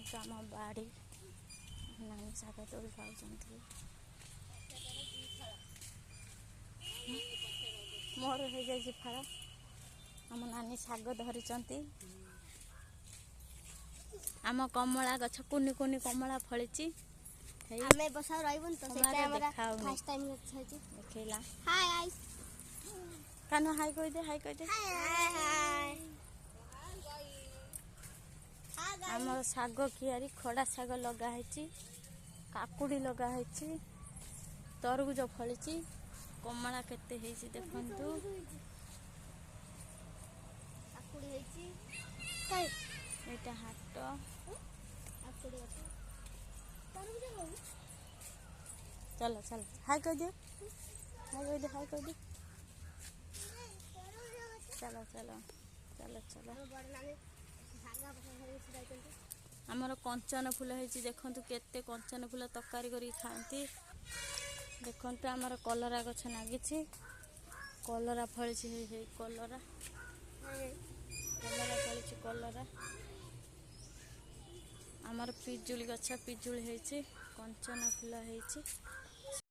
देखो आम बाड़ी नानी शाग तोड़ खाऊँ मोर हो जाए फाड़ आम नानी शाग धरी आम कमला गछ कुनी कुनी कमला फली हमें बसा रहिबन तो सेटा हमरा फर्स्ट टाइम देखैला हाय गाइस कानो हाय कह दे हाय हाय हाय आम शाग कियारी खड़ा शाग लगाई काकुड़ी लगाई तरबुज फली कमला केते हेसी देखंतु काकुड़ी हेची एटा हाट काकुड़ी गछ तरबुज हो चलो चलो हाय कह दे हाय कह दे हाय कह दे चलो चलो चलो चलो आमर कंचन फूल होती देखु केते कंचन फूल तरकारी कर खाती देखु आमर कलरा गछ नागी कलरा फली कलरा कलरा फली कलरा आमर पिजुली गछ पिजुली होती कंचन फूल होती